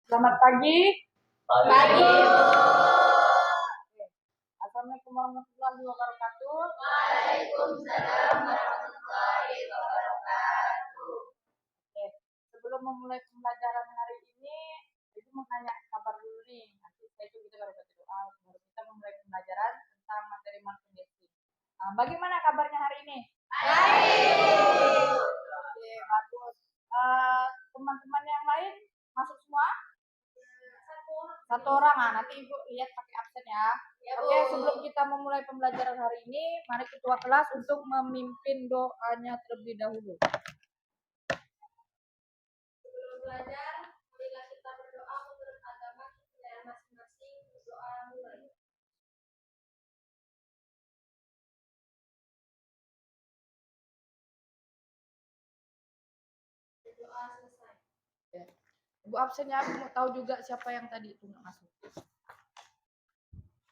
Selamat pagi. Pagi. Assalamualaikum warahmatullahi wabarakatuh. Waalaikumsalam warahmatullahi wabarakatuh. Oke. Sebelum memulai pembelajaran hari ini, Ibu mau nanya kabar dulu nih. Nanti setelah itu kita baru baca doa, baru kita memulai pembelajaran tentang materi marketing. Bagaimana kabarnya hari ini? Baik. Oke, bagus. Teman-teman yang lain masuk semua? Satu orang. Nanti Ibu lihat pakai absen ya. Oke, sebelum kita memulai pembelajaran hari ini, mari ketua kelas untuk memimpin doanya terlebih dahulu. Sebelum belajar, marilah kita berdoa menurut agama kita masing-masing. Berdoa mulai. Berdoa selesai. Ya. Ibu absen ya, Ibu mau tahu juga siapa yang tadi itu nggak masuk.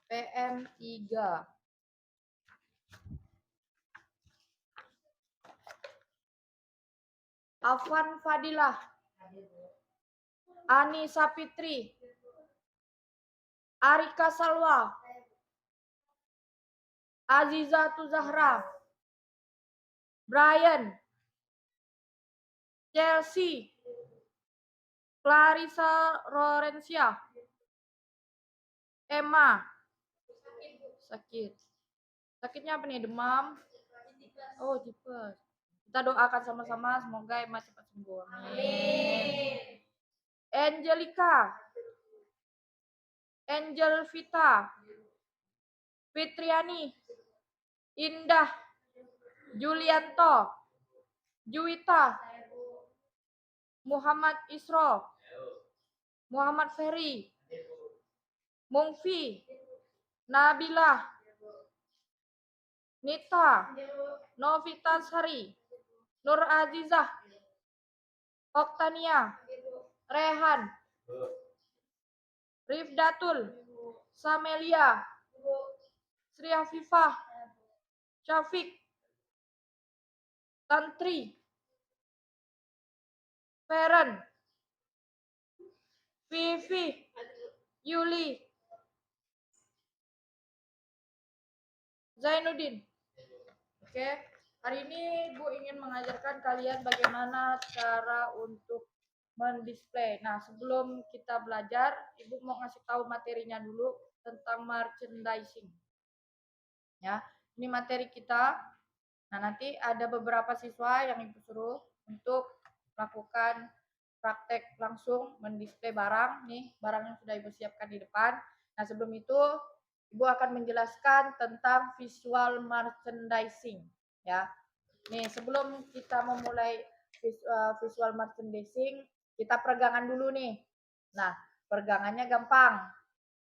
PM3. Afwan Fadilah. Anissa Fitri. Arika Salwa. Aziza Tuzahra. Brian. Chelsea. Clarissa Lorencia. Emma. Sakit. Sakitnya apa nih? Demam? Oh, tipes. Kita doakan sama-sama semoga Emma cepat sembuh. Amin. Angelica. Angel Vita. Fitriani. Indah. Julianto. Juwita. Muhammad Isro. Muhammad Ferry. Mungfi. Nabila. Nita. Novita Sari. Nur Azizah. Oktania. Rehan. Rifdatul. Samelia. Sri Afifah. Syafiq. Tantri. Feren. Vivi. Yuli. Zainuddin. Oke, hari ini Bu ingin mengajarkan kalian bagaimana cara untuk mendisplay. Nah, sebelum kita belajar, Ibu mau ngasih tahu materinya dulu tentang merchandising. Ya, ini materi kita. Nah, nanti ada beberapa siswa yang Ibu suruh untuk melakukan praktek langsung mendisplay barang. Nih, barang yang sudah Ibu siapkan di depan. Nah, sebelum itu Ibu akan menjelaskan tentang visual merchandising. Ya, nih sebelum kita memulai visual merchandising, kita peregangan dulu nih. Nah, peregangannya gampang.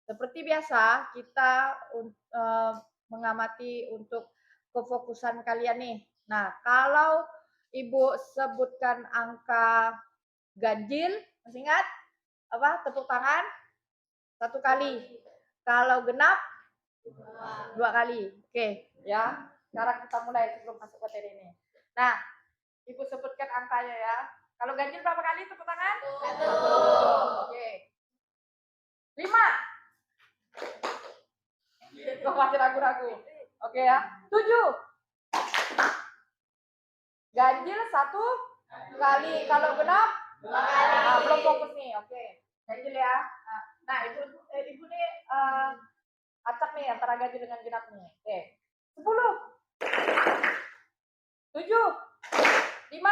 Seperti biasa, kita mengamati untuk kefokusan kalian nih. Nah, kalau Ibu sebutkan angka ganjil, masih ingat? Apa? Tepuk tangan 1 kali. Kalau genap 2 kali. Oke, ya. Sekarang kita mulai sebelum masuk materi ini. Nah, Ibu sebutkan angkanya ya. Kalau ganjil berapa kali tepuk tangan? 1. Oke. 5. Kok masih ragu-ragu? Oke ya. 7. Ganjil 1 kali. Kalau genap 2 kali. belum fokus nih. Oke. Ganjil ya. Nah, ibu nih acak nih antara ganjil dengan genap nih. Oke. 10. 7. 5. 3.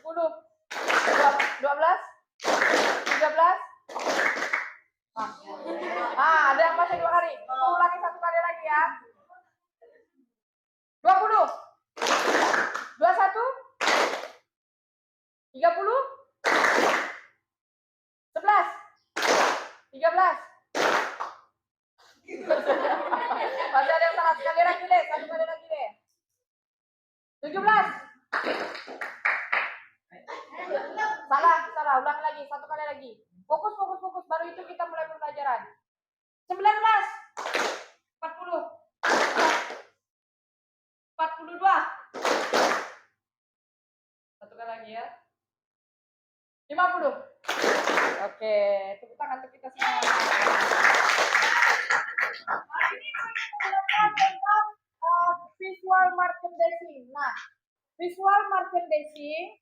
10. 12. 13. Ada yang masih 2 kali. Ulangi 1 kali lagi ya. 20. 21. 30. 11. 13. Masih ada yang salah. Sekali lagi deh. 1 kali lagi deh. 17. Salah. Ulangi lagi. 1 kali lagi. Fokus. Baru itu kita mulai pembelajaran. 19. 40. 42. 1 kali lagi ya. 50. 50. Oke, tepuk tangan untuk kita semua. Hari ini saya belajar tentang visual merchandising. Nah, visual merchandising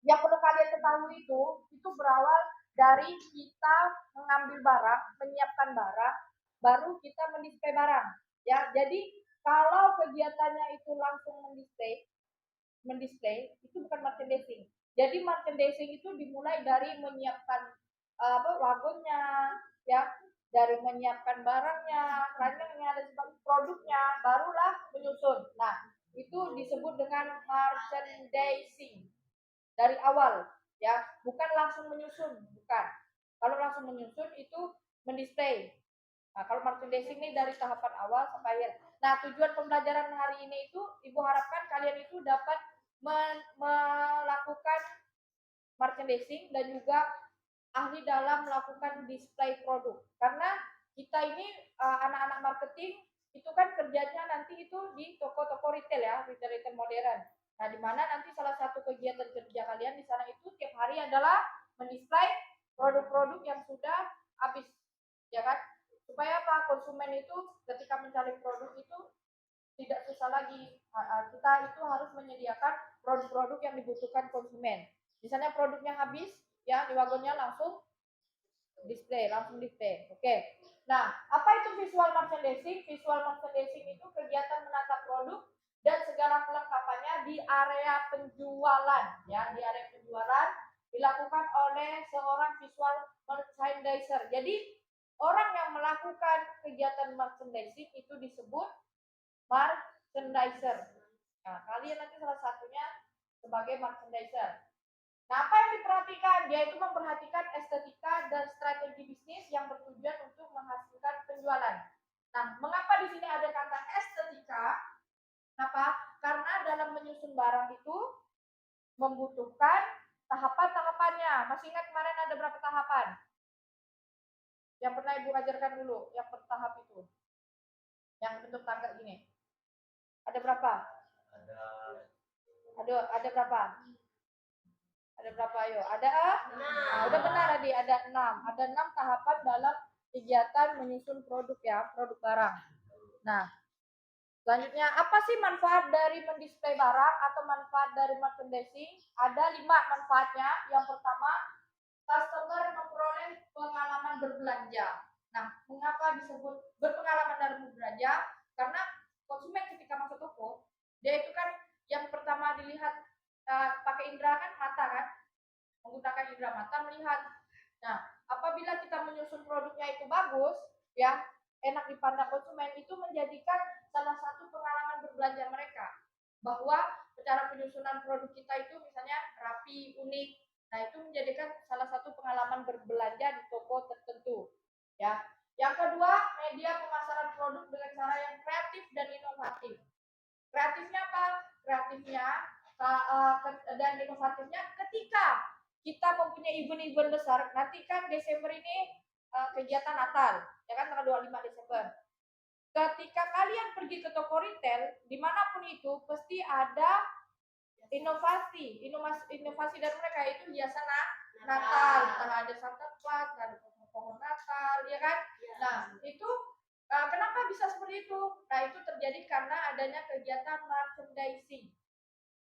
yang perlu kalian ketahui itu berawal dari kita mengambil barang, menyiapkan barang, baru kita mendisplay barang. Ya, jadi kalau kegiatannya itu langsung mendisplay itu bukan merchandising. Jadi merchandising itu dimulai dari menyiapkan wagonnya, ya, dari menyiapkan barangnya, keranjangnya dan sebagainya, produknya, barulah menyusun. Nah, itu disebut dengan merchandising dari awal, ya, bukan langsung menyusun, bukan. Kalau langsung menyusun itu mendisplay. Nah, kalau merchandising ini dari tahapan awal sampai akhir. Nah, tujuan pembelajaran hari ini itu Ibu harapkan kalian itu dapat melakukan merchandising dan juga ahli dalam melakukan display produk. Karena kita ini anak-anak marketing itu kan kerjanya nanti itu di toko-toko retail ya, retail modern. Nah, di mana nanti salah satu kegiatan kerja kalian di sana itu tiap hari adalah mendisplay produk-produk yang sudah habis, ya kan? Supaya apa? Konsumen itu ketika mencari produk itu tidak susah lagi. Kita itu harus menyediakan produk-produk yang dibutuhkan konsumen. Misalnya produknya habis, ya di wagonnya langsung display. Oke. Nah, apa itu visual merchandising? Visual merchandising itu kegiatan menata produk dan segala kelengkapannya di area penjualan, ya, di area penjualan dilakukan oleh seorang visual merchandiser. Jadi, orang yang melakukan kegiatan merchandising itu disebut merchandiser. Nah, kalian nanti salah satunya sebagai merchandiser. Nah, apa yang diperhatikan? Dia itu memperhatikan estetika dan strategi bisnis yang bertujuan untuk menghasilkan penjualan. Nah, mengapa di sini ada kata estetika? Kenapa? Karena dalam menyusun barang itu membutuhkan tahapan-tahapannya. Masih ingat kemarin ada berapa tahapan? Yang pernah Ibu ajarkan dulu, yang bertahap itu. Yang bentuk tangga gini. Ada berapa? Ada berapa? Ada berapa ayo? Ada? Nah, udah benar tadi, ada 6. Ada 6 tahapan dalam kegiatan menyusun produk ya, produk barang. Nah, selanjutnya apa sih manfaat dari mendisplay barang atau manfaat dari merchandising? Ada 5 manfaatnya. Yang pertama, customer memperoleh pengalaman berbelanja. Nah, mengapa disebut berpengalaman dalam berbelanja? Karena konsumen ketika masuk toko, dia itu kan yang pertama dilihat pakai indera kan mata kan, menggunakan indera mata melihat. Nah, apabila kita menyusun produknya itu bagus, ya enak dipandang konsumen, itu menjadikan salah satu pengalaman berbelanja mereka bahwa cara penyusunan produk kita itu misalnya rapi, unik. Nah, itu menjadikan salah satu pengalaman berbelanja di toko tertentu. Ya. Yang kedua, media pemasaran produk dengan cara yang kreatif dan inovatif. Kreatifnya apa? Kreatifnya dan inovatifnya ketika kita mempunyai event-event besar. Nanti kan Desember ini kegiatan Natal, ya kan tanggal 25 Desember. Ketika kalian pergi ke toko retail, dimanapun itu pasti ada inovasi dari mereka itu hiasan Natal, entah ada Santa Claus, ada pohon Natal, ya kan? Nah, itu kenapa bisa seperti itu? Nah, itu terjadi karena adanya kegiatan merchandising.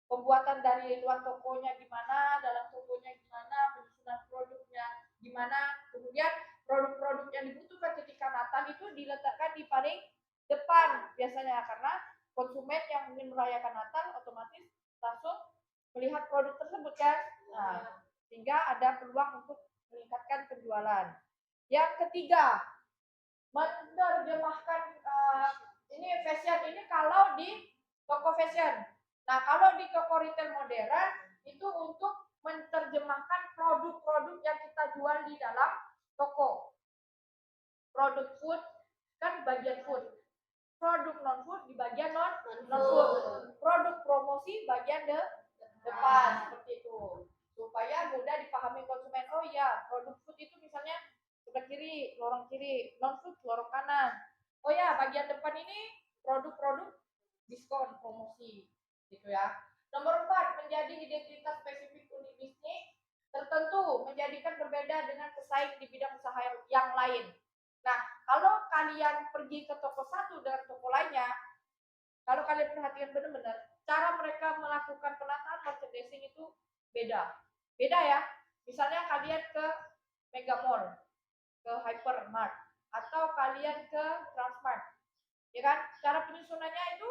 Pembuatan dari luar tokonya gimana, dalam tokonya gimana, penyusunan produknya gimana, kemudian produk-produk yang dibutuhkan ketika Natal itu diletakkan di paling depan biasanya karena konsumen yang ingin merayakan Natal otomatis langsung melihat produk tersebut kan. Nah, sehingga ada peluang untuk meningkatkan penjualan. Yang ketiga, menerjemahkan ini fashion ini kalau di toko fashion. Nah, kalau di toko retail modern itu untuk menerjemahkan produk-produk yang kita jual di dalam toko. Produk food kan bagian food. Produk non food di bagian non food. Produk promosi bagian depan seperti itu. Supaya mudah dipahami konsumen. Oh iya, produk food itu misalnya sebelah kiri, lorong kiri, non food lorong kanan. Oh ya, bagian depan ini produk-produk diskon promosi gitu ya. Nomor 4, menjadi identitas spesifik unik bisnis. tertentu menjadikan berbeda dengan pesaing di bidang usaha yang lain. Nah, kalau kalian pergi ke toko satu dengan toko lainnya, kalau kalian perhatikan benar-benar, cara mereka melakukan penataan merchandising itu beda. Beda ya. Misalnya kalian ke Mega Mall, ke Hypermart, atau kalian ke Transmart, ya kan? Cara penyusunannya itu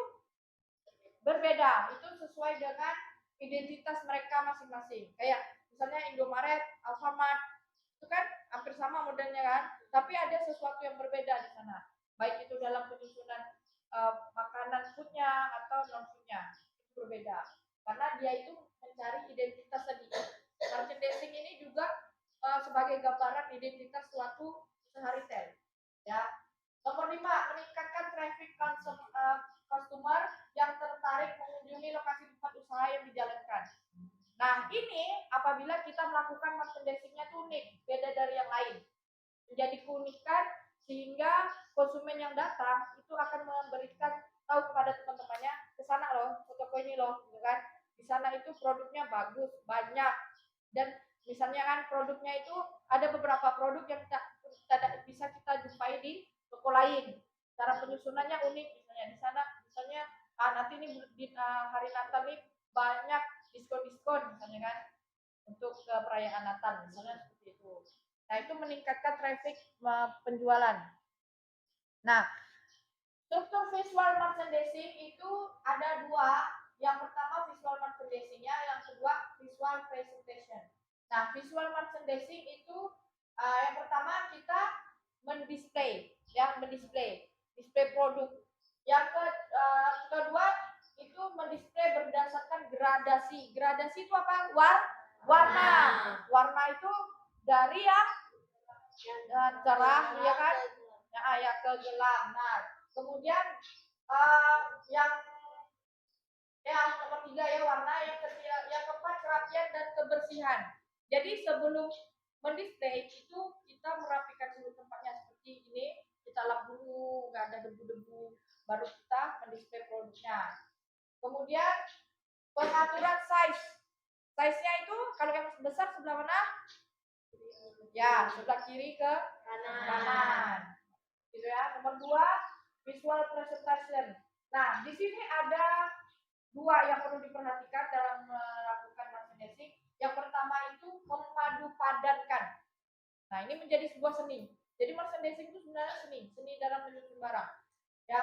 berbeda. Itu sesuai dengan identitas mereka masing-masing. Kayak misalnya Indomaret, Alfamart, itu kan hampir sama modelnya kan, tapi ada sesuatu yang berbeda di sana. Baik itu dalam penyusunan makanan foodnya atau non foodnya itu berbeda. Karena dia itu mencari identitas tadi. Merchandising ini juga sebagai gambaran identitas suatu usaha retail. Ya. Nomor 5, meningkatkan traffic customer yang tertarik mengunjungi lokasi tempat usaha yang dijalankan. Nah, ini apabila kita melakukan merchandising-nya itu unik, beda dari yang lain. Menjadi keunikan sehingga konsumen yang datang itu akan memberikan tahu kepada teman-temannya, ke sana loh, ke toko ini loh, gitu kan. Di sana itu produknya bagus, banyak. Dan misalnya kan produknya itu ada beberapa produk yang tidak bisa kita jumpai di toko lain. Cara penyusunannya unik, misalnya di sana misalnya nanti ini di hari Natal nih banyak diskon-diskon misalnya kan untuk perayaan Natal misalnya seperti itu. Nah, itu meningkatkan traffic penjualan. Nah, struktur visual merchandising itu ada dua. Yang pertama visual merchandising-nya, yang kedua visual presentation. Nah, visual merchandising itu yang pertama kita mendisplay, display produk. Yang kedua itu mendisplay berdasarkan gradasi. Gradasi itu apa? Warna. Warna itu dari yang cerah, ya kan? Ya ke gelap. Nah, kemudian yang nomor 3 ya warna, yang keempat kerapian dan kebersihan. Jadi sebelum mendisplay itu kita merapikan dulu tempatnya seperti ini, kita lap dulu, nggak ada debu-debu, baru kita mendisplay produknya. Kemudian pengaturan size-nya itu kalau yang besar sebelah mana? Ya, sebelah kiri ke kanan. Gitu ya. Nomor 2, visual presentation. Nah, di sini ada dua yang perlu diperhatikan dalam melakukan merchandising. Yang pertama itu memadu padankan. Nah, ini menjadi sebuah seni. Jadi merchandising itu sebenarnya seni dalam menyusun barang. Ya.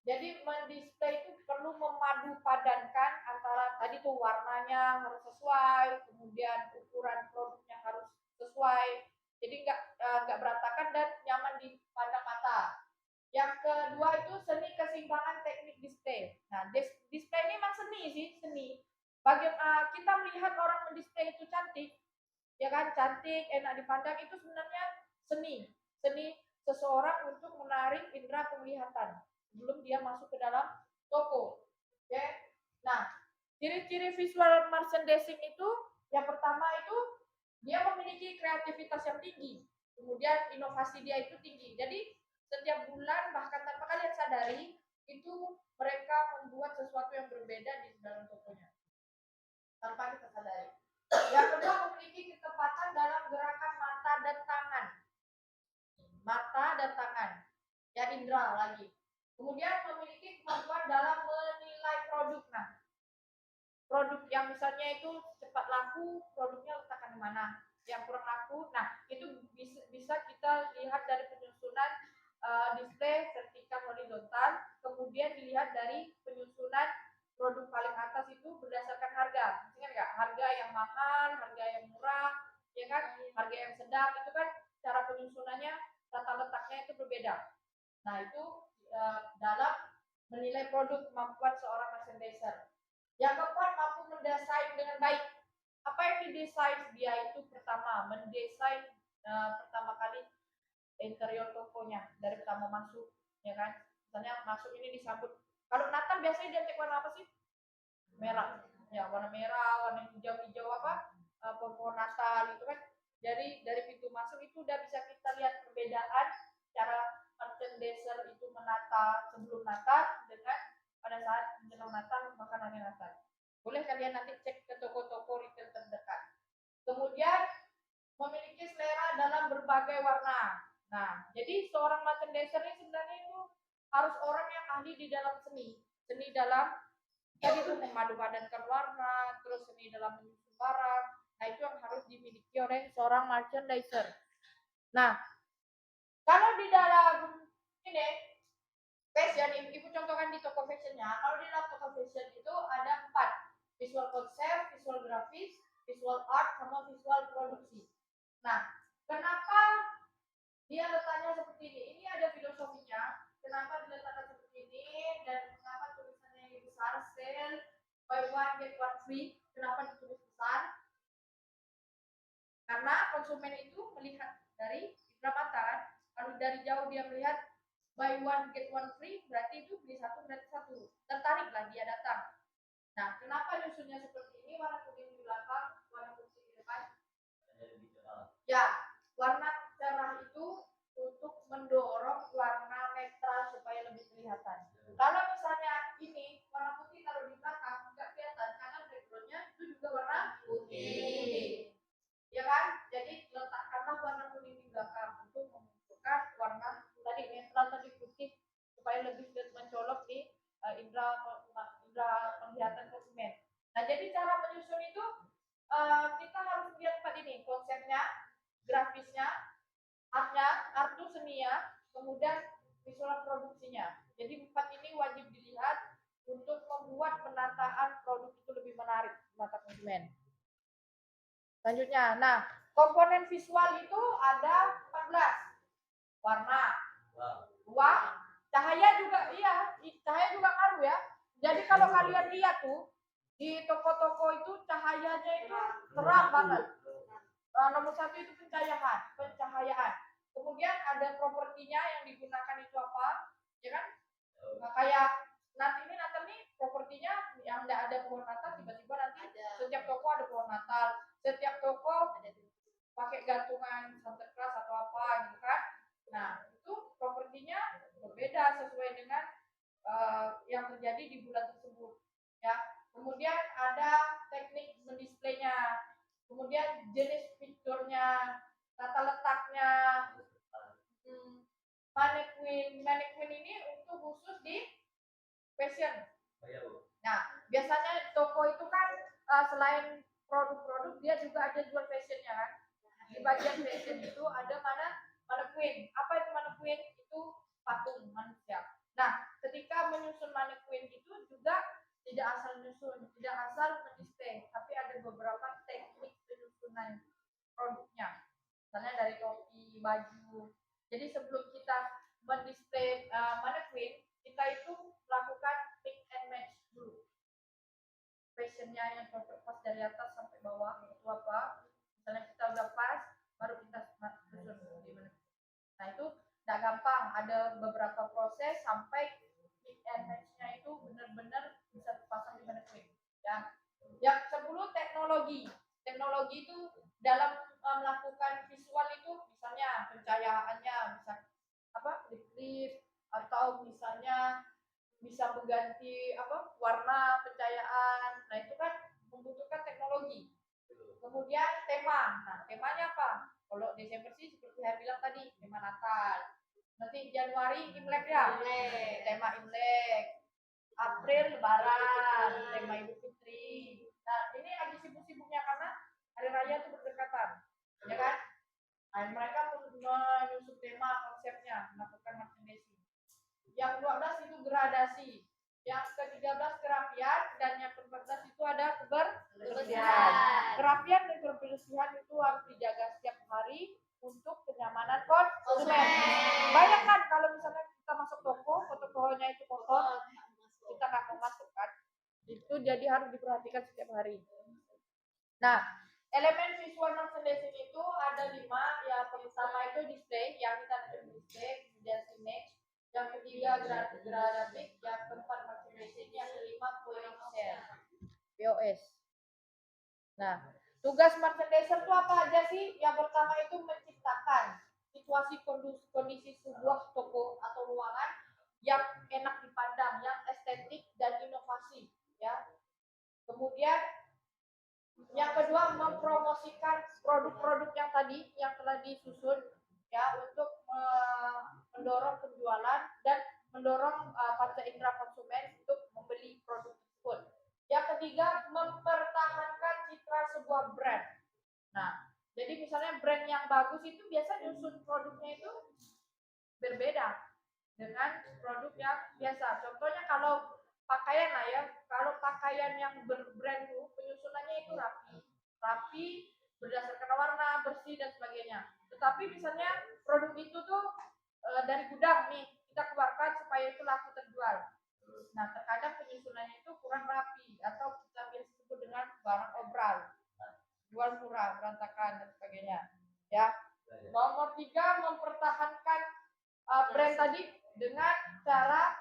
Jadi mendisplay itu perlu memadu padankan antara tadi tuh warnanya harus sesuai, kemudian ukuran produknya harus sesuai. Jadi nggak berantakan dan nyaman dipandang mata. Yang kedua itu seni keseimbangan teknik display. Nah, display ini memang seni. Kita melihat orang mendisplay itu cantik, ya kan, cantik, enak dipandang, itu sebenarnya seni seseorang untuk menarik indera penglihatan sebelum dia masuk ke dalam toko. Oke. Nah, ciri-ciri visual merchandising itu yang pertama itu dia memiliki kreativitas yang tinggi, kemudian inovasi dia itu tinggi. Jadi setiap bulan bahkan tanpa kalian sadari itu mereka membuat sesuatu yang berbeda di dalam tokonya tanpa kita sadari. Yang kedua, memiliki ketepatan dalam gerakan mata dan tangan. Ya, indera lagi. Kemudian memiliki kemampuan dalam menilai produk. Nah, produk yang misalnya itu cepat laku, produknya letakkan di mana? Yang kurang laku, nah itu bisa kita lihat dari penyusunan display vertikal horizontal, kemudian dilihat dari penyusunan produk paling atas itu berdasarkan harga. Ingat nggak? Harga yang mahal, harga yang murah, ya kan? Harga yang sedang itu kan cara penyusunannya, tata letaknya itu berbeda. Nah, itu dalam menilai produk kemampuan seorang merchandiser. Yang keempat, mampu mendesain dengan baik. Apa yang didesain dia itu pertama, mendesain pertama kali interior tokonya dari pertama masuk, ya kan? Misalnya masuk ini disambut. Kalau Natal biasanya dia cek warna apa sih? Merah. Ya, warna merah, warna hijau-hijau apa? Pohon Natal itu kan. Dari pintu masuk itu udah bisa kita lihat perbedaan cara merchandiser itu menata sebelum Natal dengan pada saat menjelang Natal bahkan hari Natal. Boleh kalian nanti cek ke toko-toko retail terdekat. Kemudian memiliki selera dalam berbagai warna. Nah, jadi seorang merchandiser ini sebenarnya itu harus orang yang ahli di dalam seni. Seni dalam tadi itu memadupadankan warna, terus seni dalam menyusun barang. Nah, itu yang harus dimiliki oleh seorang merchandiser. Nah, kalau di dalam ini fashion, ibu contohkan di toko fashionnya. Kalau di dalam toko fashion itu ada 4, visual konsep, visual grafis, visual art, sama visual produksi. Nah, kenapa dia letaknya seperti ini? Ini ada filosofinya. Kenapa diletakkan seperti ini dan mengapa tulisannya yang besar, sale buy one get one free? Kenapa ditulis besar? Karena konsumen itu melihat dari indera mata kan. Kalau dari jauh dia melihat buy one get one free, berarti itu beli satu berarti satu. Tertariklah dia datang. Nah, kenapa nyusunnya seperti ini? Warna kuning di belakang, warna putih di depan. Ya, warna cerah itu untuk mendorong warna netral supaya lebih kelihatan. Kalau misalnya ini warna putih taruh di belakang, nggak kelihatan karena backgroundnya itu juga warna putih. Ya kan? Jadi letakkanlah warna kuning di belakang untuk memunculkan warna tadi netral tadi putih supaya lebih mencolok di indera penglihatan konsumen. Nah, jadi cara menyusun itu kita harus lihat 4 ini, konsepnya, grafisnya, art itu seninya, kemudian visual produksinya. Jadi 4 ini wajib dilihat untuk membuat penataan produk itu lebih menarik di mata konsumen. Selanjutnya, nah komponen visual itu ada 14. Warna, ruang, cahaya juga, iya, cahaya juga ngaruh ya. Jadi kalau kalian lihat tuh di toko-toko itu cahayanya itu terang banget. Nomor 1 itu pencahayaan. Kemudian ada propertinya yang digunakan itu apa, ya kan? Nah, kayak nanti ini Natal nih propertinya yang enggak ada pohon Natal, tiba-tiba nanti setiap toko ada pohon Natal, setiap toko pakai gantungan Santa Claus atau apa gitu kan. Nah, itu propertinya berbeda sesuai dengan yang terjadi di bulan tersebut ya. Kemudian ada teknik mendisplaynya, kemudian jenis fiturnya, tata letaknya, mannequin ini untuk khusus di fashion. Nah, biasanya toko itu kan selain produk-produk dia juga ada jual fashionnya kan. Di bagian fashion itu ada mannequin. Apa itu mannequin? Itu patung manusia. Nah, ketika menyusun mannequin itu juga tidak asal menyusun, tidak asal mendisplay, tapi ada beberapa teknik penyusunan produknya. Misalnya dari topi, baju. Jadi sebelum kita mendisplay mannequin, kita itu melakukan mix and match dulu. Fashionnya yang cocok pas dari atas sampai bawah itu apa? Misalnya kita udah pas, baru kita susun di mannequin. Nah itu tidak gampang, ada beberapa proses sampai mix and match-nya itu benar-benar bisa dipasang di mannequin. Ya. Yang 10 teknologi. Teknologi itu dalam melakukan visual itu misalnya pencahayaannya bisa apa? Flip atau misalnya bisa mengganti apa? Warna pencahayaan. Nah, itu kan membutuhkan teknologi. Kemudian tema. Nah, temanya apa? Kalau Desember sih seperti saya bilang tadi, tema Natal. Nanti Januari Imlek ya, tema Imlek. April Lebaran, tema Idul Fitri. Nah, ini lagi sibuk-sibuknya karena hari raya itu berdekatan, ya kan? Nah, mereka menyusun tema konsepnya, melakukan merchandising. Yang 12 itu gradasi. Yang ke-13 kerapian dan yang ke-14 itu ada kebersihan. Kerapian dan kebersihan itu harus dijaga setiap hari untuk kenyamanan konsumen. Bayangkan kalau misalnya kita masuk toko, foto-fotonya itu kotor, kita nggak mau masuk kan? Itu jadi harus diperhatikan setiap hari. Nah, elemen visual merchandising itu ada 5. Ya, pertama itu display, yang kita display, kemudian image, yang ketiga grafik, yang keempat merchandising, yang kelima point of sale, POS. Nah, tugas merchandiser itu apa aja sih? Yang pertama itu menciptakan situasi kondisi sebuah toko atau ruangan yang enak dipandang, yang estetik dan inovasi, ya. Kemudian Yang kedua, mempromosikan produk-produk yang tadi yang telah disusun ya untuk mendorong penjualan dan mendorong panca indera konsumen untuk membeli produk tersebut. Yang ketiga, mempertahankan citra sebuah brand. Nah, jadi misalnya brand yang bagus itu biasa nyusun produknya itu berbeda dengan produk yang biasa. Contohnya kalau pakaian lah ya, kalau pakaian yang berbrand itu penyusunannya itu rapi berdasarkan warna, bersih dan sebagainya. Tetapi misalnya produk itu tuh dari gudang nih kita keluarkan supaya itu laku terjual. Nah, terkadang penyusunannya itu kurang rapi atau kita biasa sebut dengan barang obral, jual murah, berantakan dan sebagainya. Ya. Nomor 3, mempertahankan brand tadi dengan cara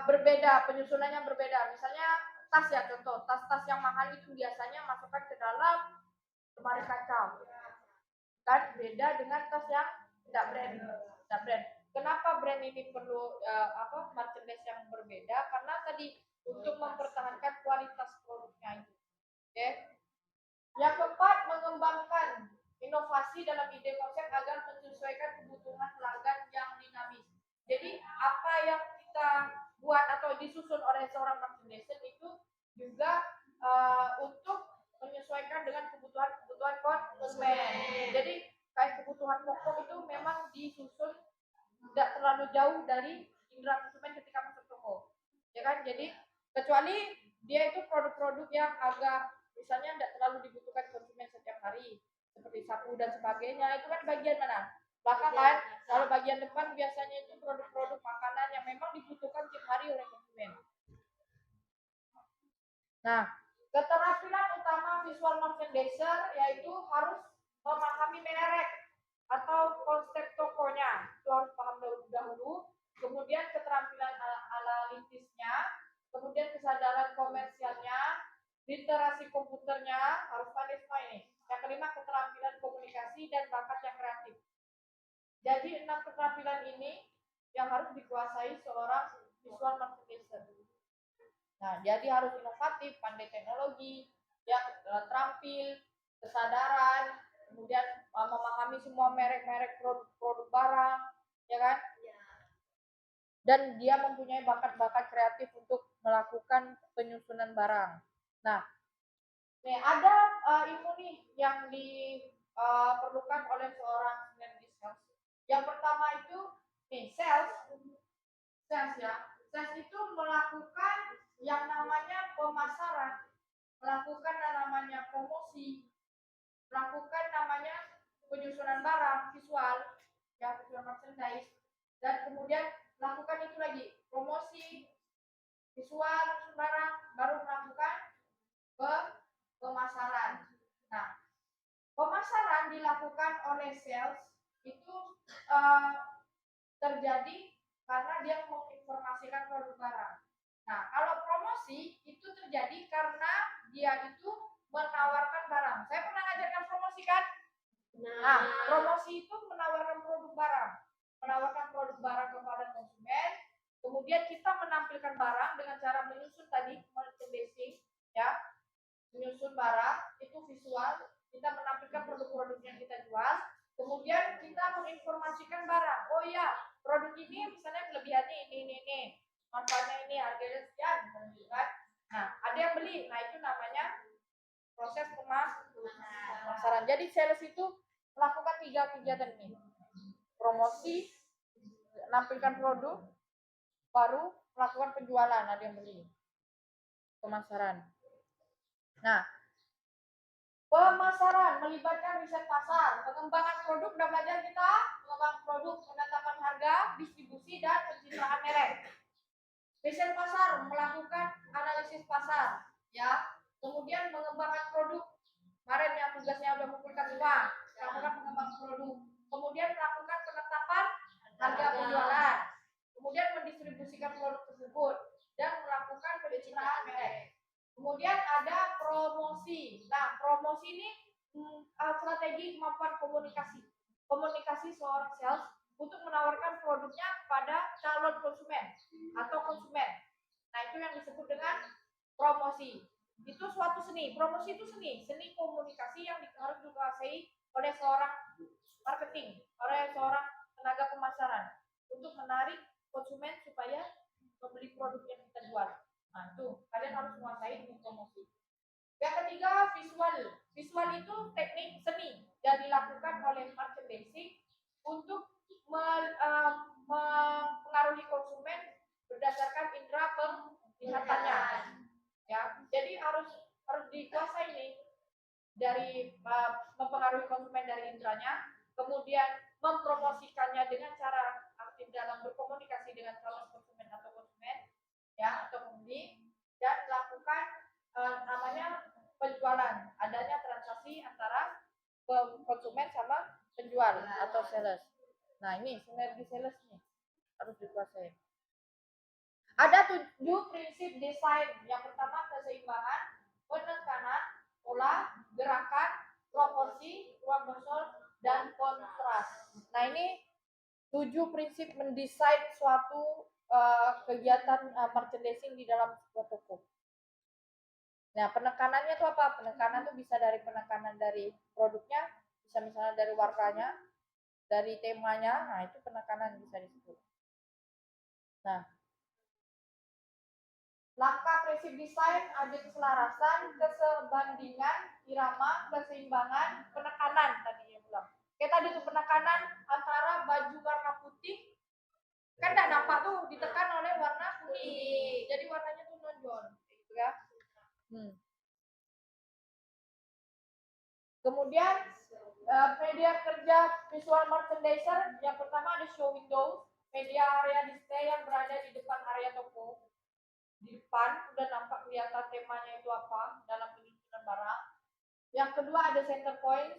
berbeda, penyusunannya berbeda. Misalnya tas ya, contoh tas-tas yang mahal itu biasanya masukkan ke dalam lemari kaca. Kan beda dengan tas yang tidak brand. Kenapa brand ini perlu merchandise yang berbeda? Karena tadi untuk mempertahankan kualitas produknya itu. Oke. Yang keempat, mengembangkan inovasi dalam ide konsep agar menyesuaikan kebutuhan pelanggan yang dinamis. Jadi apa yang kita buat atau disusun oleh seorang merchandiser itu juga untuk menyesuaikan dengan kebutuhan konsumen. Jadi kayak kebutuhan pokok itu memang disusun tidak terlalu jauh dari indera konsumen ketika masuk toko. Ya kan? Jadi kecuali dia itu produk-produk yang agak misalnya tidak terlalu dibutuhkan konsumen setiap hari seperti sapu dan sebagainya, itu kan bagian mana? Belakang kan? Kalau bagian depan biasanya itu produk-produk makanan yang memang dibutuhkan setiap hari oleh konsumen. Nah, keterampilan utama visual merchandiser yaitu harus memahami merek atau konsep tokonya, itu harus paham dahulu. Kemudian keterampilan analitisnya, kemudian kesadaran komersialnya, literasi komputernya harus pandai semua ini. Yang kelima, keterampilan komunikasi dan bakat yang kreatif. Jadi 6 keterampilan ini yang harus dikuasai seorang visual merchandiser. Nah, jadi harus inovatif, pandai teknologi, yang terampil, kesadaran, kemudian memahami semua merek-merek produk barang, ya kan? Dan dia mempunyai bakat-bakat kreatif untuk melakukan penyusunan barang. Nah, nih ada ilmu nih yang diperlukan oleh seorang sales. Yang pertama itu nih sales ya. Sales itu melakukan yang namanya pemasaran, melakukan yang namanya promosi, melakukan namanya penyusunan barang visual, ya visual merchandise, dan kemudian melakukan itu lagi promosi visual barang, baru melakukan pemasaran. Nah, pemasaran dilakukan oleh sales itu terjadi karena dia menginformasikan produk barang. Nah, kalau promosi itu terjadi karena dia itu menawarkan barang. Saya pernah ngajarkan promosi kan? Nah, promosi itu menawarkan produk barang. Menawarkan produk barang kepada konsumen. Kemudian kita menampilkan barang dengan cara menyusun tadi, merchandising, ya. Menyusun barang, itu visual. Kita menampilkan produk-produk yang kita jual. Kemudian kita menginformasikan barang. Oh iya, produk ini misalnya kelebihannya ini. Manfaatnya ini, harganya sekian, kan? Nah, ada yang beli. Nah, itu namanya proses pemasaran. Jadi sales itu melakukan 3 kegiatan ini. Promosi, menampilkan produk, baru melakukan penjualan, ada yang beli. Pemasaran. Nah, pemasaran melibatkan riset pasar, pengembangan produk, udah belajar kita, pengembangan produk, penetapan harga, distribusi, dan pencitraan merek. Riset pasar melakukan analisis pasar, ya. Kemudian mengembangkan produk. Kemarin yang tugasnya udah mengumpulkan uang, melakukan pengembangan produk. Kemudian melakukan penetapan harga penjualan. Kemudian mendistribusikan produk tersebut dan melakukan pencitraan merek. Kemudian ada promosi. Nah, promosi ini strategi kemampuan komunikasi. Komunikasi seorang sales untuk menawarkan produknya kepada calon konsumen atau konsumen. Nah, itu yang disebut dengan promosi. Itu suatu seni. Promosi itu seni komunikasi yang harus dikuasai oleh seorang marketing, oleh seorang tenaga pemasaran untuk menarik konsumen supaya membeli produk yang kita jual. Nah, itu kalian harus menguasai promosi. Yang ketiga, visual. Visual itu teknik seni yang dilakukan oleh merchandising untuk mempengaruhi konsumen berdasarkan indera penglihatannya. Ya, jadi harus dikuasai nih dari mempengaruhi konsumen dari inderanya, kemudian mempromosikannya dengan cara aktif dalam berkomunikasi dengan calon konsumen atau konsumen, ya atau pembeli, dan melakukan namanya penjualan, adanya transaksi antara konsumen sama penjual atau sales. Nah ini sinergi sales nih harus dikuasai. Ada 7 prinsip desain. Yang pertama keseimbangan, penekanan, pola, gerakan, proporsi, ruang kosong, dan kontras. Nah ini 7 prinsip mendesain suatu kegiatan merchandising di dalam sebuah toko. Nah penekanannya itu apa? Penekanan itu bisa dari penekanan dari produknya, bisa misalnya dari warnanya, dari temanya. Nah itu penekanan bisa disebut. Nah langkah prinsip desain ada keselarasan, kesebandingan, irama, keseimbangan, penekanan tadi yang bilang. Kayak tadi tuh penekanan antara baju warna putih, kan tidak nampak tuh ditekan oleh warna kuning, jadi warnanya tuh nonjol, gitu ya. Kemudian media kerja visual merchandiser yang pertama ada show window, media area display yang berada di depan area toko. Di depan udah nampak kelihatan temanya itu apa dalam penyusunan barang. Yang kedua ada center point,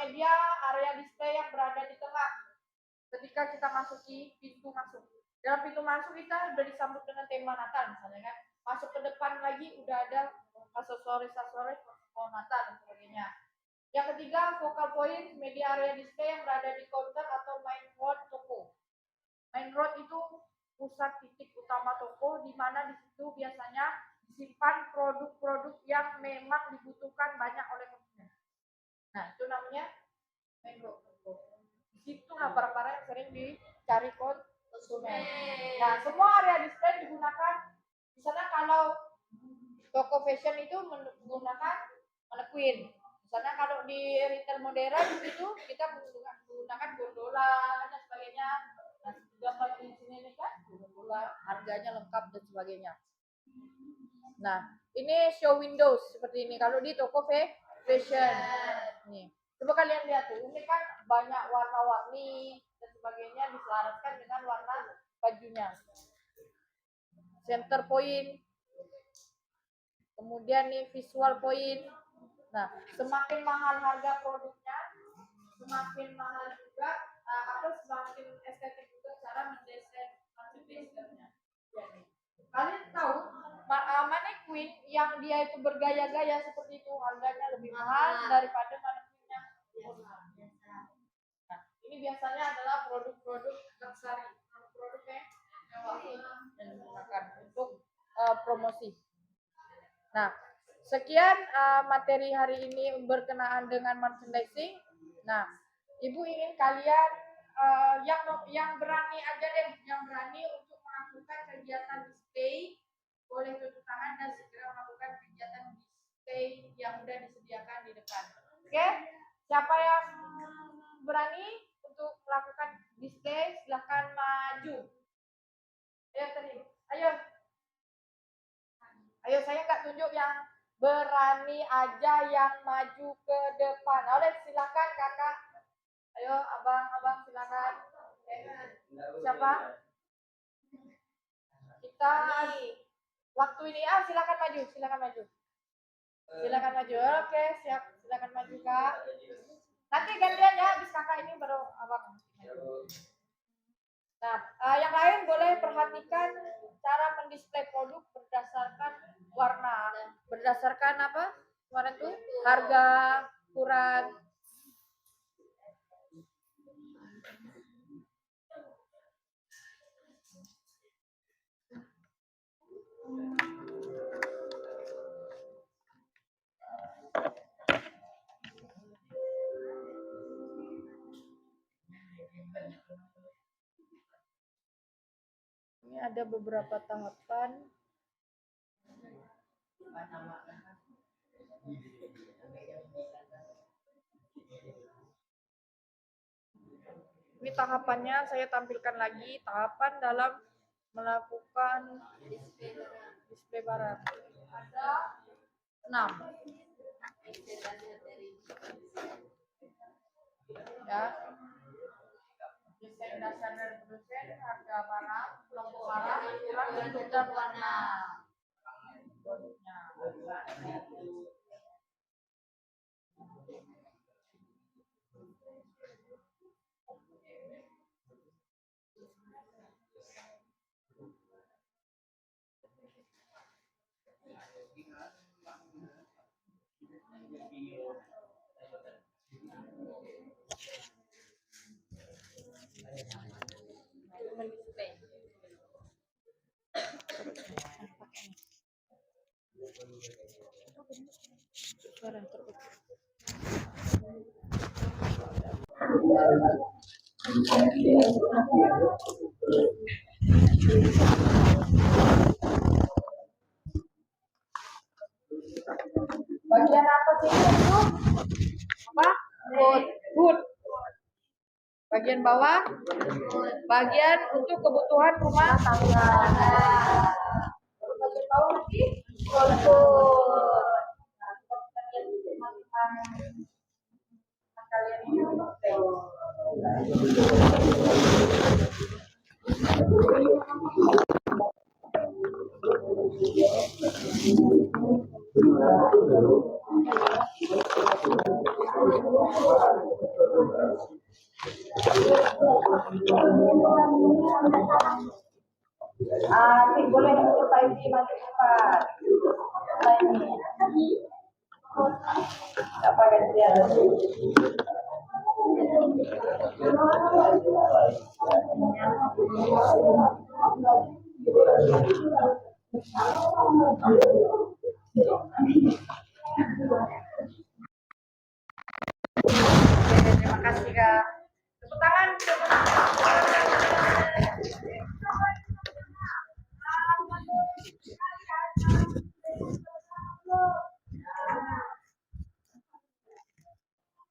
media area display yang berada di tengah. Ketika kita masuki pintu masuk, dalam pintu masuk kita udah disambut dengan tema Natal misalnya kan. Masuk ke depan lagi udah ada aksesoris Natal dan sebagainya. Yang ketiga focal point, media area display yang berada di counter atau main road toko. Main road itu pusat titik utama toko, di mana di situ biasanya disimpan produk-produk yang memang dibutuhkan banyak oleh konsumen. Nah, itu namanya main road toko. Di situ lah barang-barang yang sering dicari konsumen. Nah, semua area display digunakan. Misalnya kalau toko fashion itu menggunakan mannequin. Misalnya kalau di retail modern itu kita menggunakan gondola dan sebagainya. Nah, gambar di sini nih kan gondola, harganya lengkap dan sebagainya. Nah, ini show windows seperti ini. Kalau di toko fashion, nih. Coba kalian lihat tuh, ini kan banyak warna-warni dan sebagainya diselaraskan dengan warna bajunya. Center point, kemudian nih visual point. Nah, semakin mahal harga produknya, semakin mahal juga atau semakin estetik juga cara mendesain marketingnya. Kalian tahu mannequin yang dia itu bergaya-gaya seperti itu harganya lebih mahal daripada mannequin yang nah, ini biasanya adalah produk-produk luxury, produk yang mewah yang digunakan untuk promosi. Nah, sekian materi hari ini berkenaan dengan merchandising. Nah, Ibu ingin kalian yang berani aja deh, yang berani untuk melakukan kegiatan display, boleh tutup tangan dan segera melakukan kegiatan display yang sudah disediakan di depan. Oke? Siapa yang berani untuk melakukan display, silahkan maju. Ayo tadi, ayo. Ayo saya nggak tunjuk yang berani aja yang maju ke depan. Oleh silakan kakak. Ayo abang silakan. Siapa? Kita waktu ini silakan maju. Silakan maju. Oke siap. Silakan maju kak. Nanti gantian ya habis kakak ini baru abang. Nah, yang lain boleh perhatikan cara mendisplay produk berdasarkan warna, berdasarkan apa? Kemarin tuh harga, ukuran. Ini ada beberapa tahapan. Ini tahapannya saya tampilkan lagi, tahapan dalam melakukan display barang. Ada 6. Ya. Desain dasar dan produsen, harga barang, kelompok barang, ukuran, bentuk dan warna. Produknya. Mendisplay. Suara terputus. Bagian atas ini itu apa? Hood. Bagian bawah, bagian untuk kebutuhan rumah tangga. Bagian bawah lagi, kalian ini boleh coba ini masih cepat. Apa gantian? Terima kasih Kak. Tepuk tangan.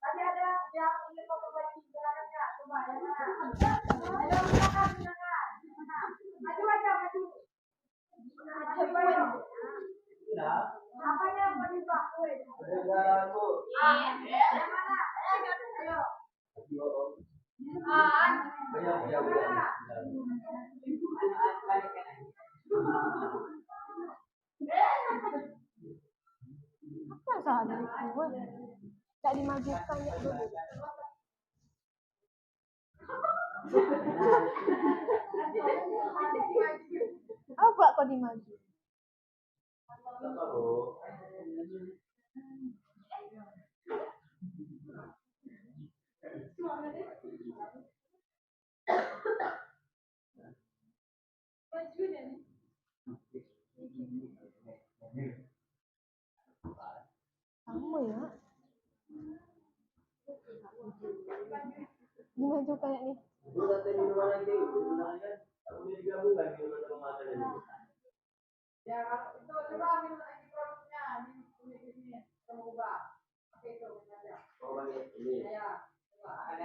Tadi ada yang ingin memperbaiki silakan Kak. Coba yang mana? Ayo silakan. Maju aja maju. Apanya yang paling bagus? Yang mana? Ayo. Apa salah dari gue? Tak dimajukan ya dulu. Apa kok dimaju? Kamu ya? Dimaju kayak nih. Ya, itu coba ambil lagi produknya ini ubah. Oke itu aja. Ya, coba.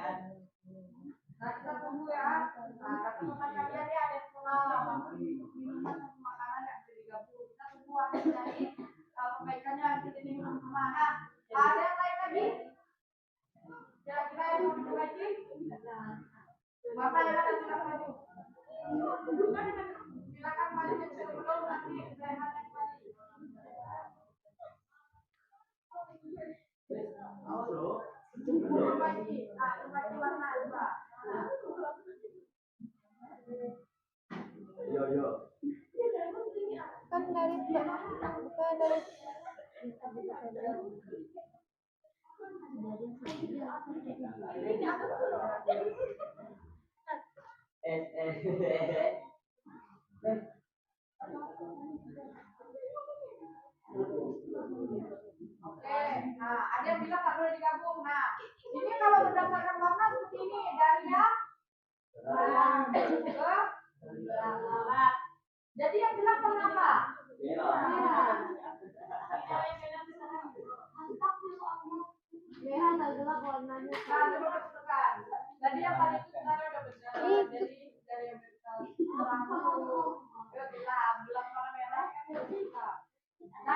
Nah, kita tunggu ya. Nah, kata teman kalian ya ada sekolah minuman sama makanan yang bisa digabung. Kita tunggu ada dari perbaikannya kita minum kemana. Ada yang lain lagi? Kira-kira yang mau diperbaiki? Mana yang ada silakan maju. Silakan maju sebelum nanti Rehan yang maju. Perbaiki warna dua. Kan dari bukan dari Oke, nah ada yang bilang nggak boleh digabung. Nah, ini kalau berdasarkan warna seperti ini dari yang terang ke gelap. Nah,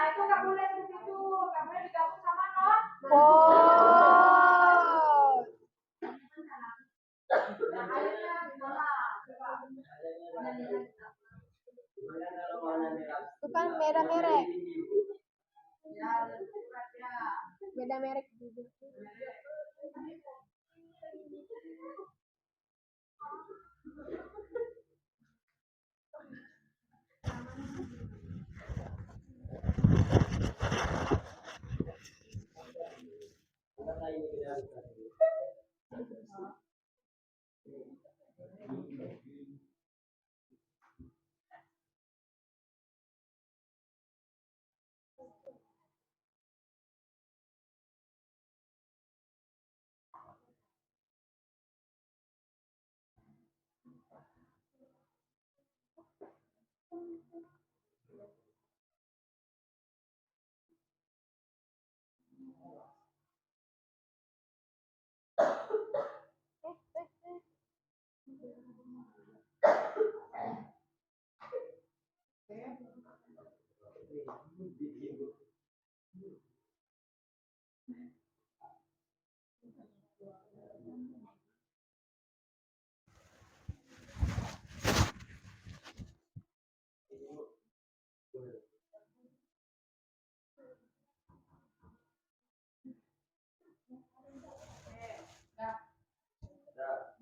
itu nggak boleh seperti itu. Nggak boleh digabung sama non. Oh. Nah, airnya gimana? Coba. Itu kan beda merek. Ya, suratnya. Beda merek juga.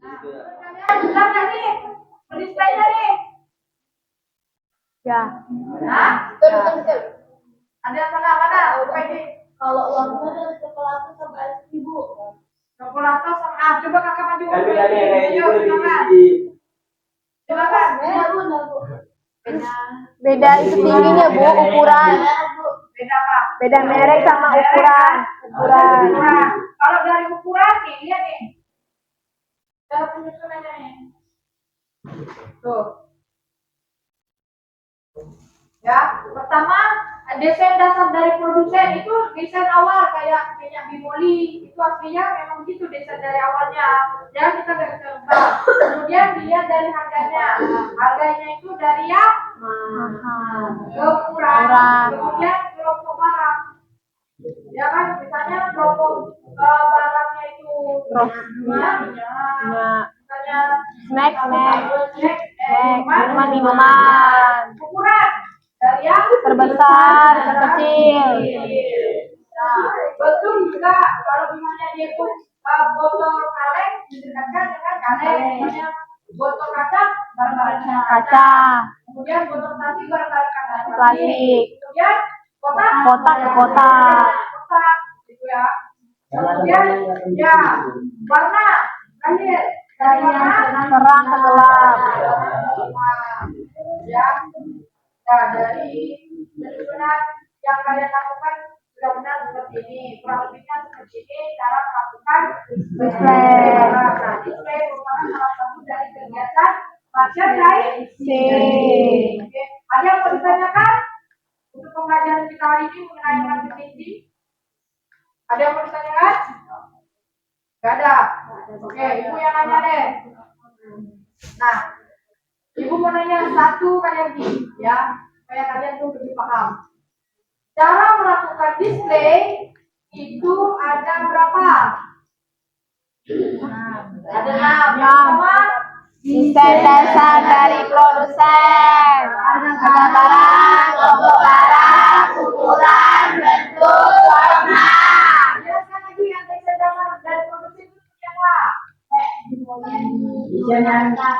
Kalian benar nggak nih? Displaynya nih. Ya. Hah? Betul. Ada yang salah mana? Coba ini. Kalau uangnya dari coklat sampai 1.000. Coklat sama coba kakak maju. Ayo, silakan. Silakan. Beda itu tingginya, Bu, ukuran. Beda apa? Beda merek sama ukuran. Ukuran. Nah, kalau dari ukuran nih, lihat nih. Cara penyusunannya nih. Tuh. Ya, pertama desain dasar dari produsen itu desain awal kayak minyak bimoli itu aslinya memang gitu desain dari awalnya ya kita nggak bisa ubah. Kemudian dilihat dari harganya itu dari yang Mahal. ke ukuran, kemudian kelompok barang ya kan misalnya kelompok barangnya itu misalnya Snack, minuman ukuran dari yang terbesar, terkecil. Nah, betul juga kalau misalnya dia itu botol kaleng didekatkan dengan kaleng, misalnya botol kaca barang-barang Kaca, kemudian botol plastik barang-barang kaca plastik, kemudian kotak kotak ke kotak. kotak gitu ya. Kemudian ya warna terakhir dari warna Terang ke gelap. ya. Nah, dari penyusunan yang kalian lakukan sudah benar seperti ini. Kurang lebihnya seperti ini cara melakukan Display. Nah, display merupakan salah satu dari kegiatan merchandising. Oke. Ada yang mau ditanyakan untuk pembelajaran kita hari ini mengenai marketing? Ada yang mau ditanyakan? Gak ada. Oke, ibu yang nanya deh. Nah, ibu mau nanya satu kayak gini, ya, supaya kalian tuh lebih paham. Cara melakukan display itu ada berapa? Ada 6. Yang pertama, Desain dasar dari produsen. Harga barang, logo barang, ukuran, bentuk, warna. jelaskan lagi yang desain dasar dari produksi itu seperti apa? Desainnya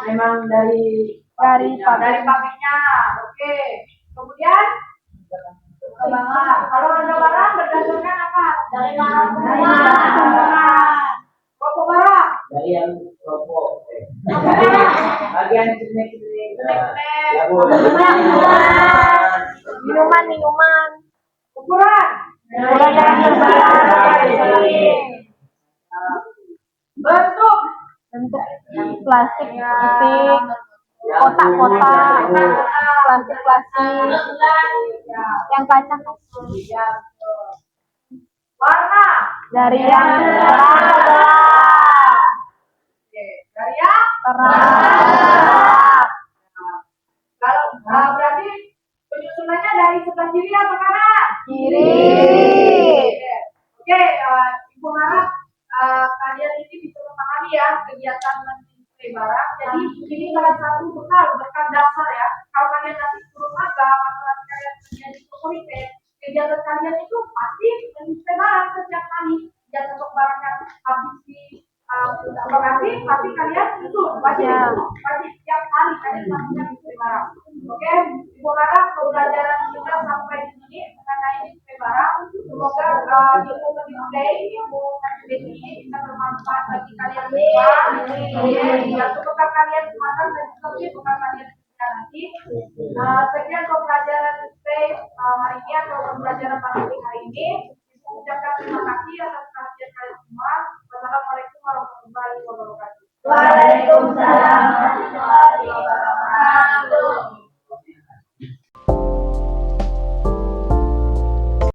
memang dari pabriknya. Oke. Kemudian kalau harga barang berdasarkan apa? Dari barang. Rokok barang. dari yang kelompok bagian snack Minuman. Ukuran. Ukuran yang terbaik. Bentuk. Bentuk plastik, kotak-kotak, plastik, yang kaca Warna. dari yang terang ke gelap. Oke. Dari yang Terang. kiri atau kanan? Kiri. Oke, Ibu harap kalian ini bisa memahami ya kegiatan mendisplay barang. Jadi ini salah satu bekal dasar ya. Kalau kalian nanti turun magang atau nanti kalian menjadi komite, kegiatan kalian itu pasti mendisplay barang setiap kali. Jangan untuk barang yang habis di lokasi, tapi kalian itu wajib setiap hari kalian pastinya display barang. Oke, Ibu harap pembelajaran kita sampai di sini mengenai display barang. Semoga ilmu display, ilmu ini bisa bermanfaat bagi kalian semua. Ya, semoga kalian semangat dan juga semoga kalian bisa nanti. Sekian pembelajaran display hari ini atau pembelajaran marketing hari ini. Ucapkan terima kasih atas perhatian kalian semua. Wassalamualaikum warahmatullahi wabarakatuh. Waalaikumsalam.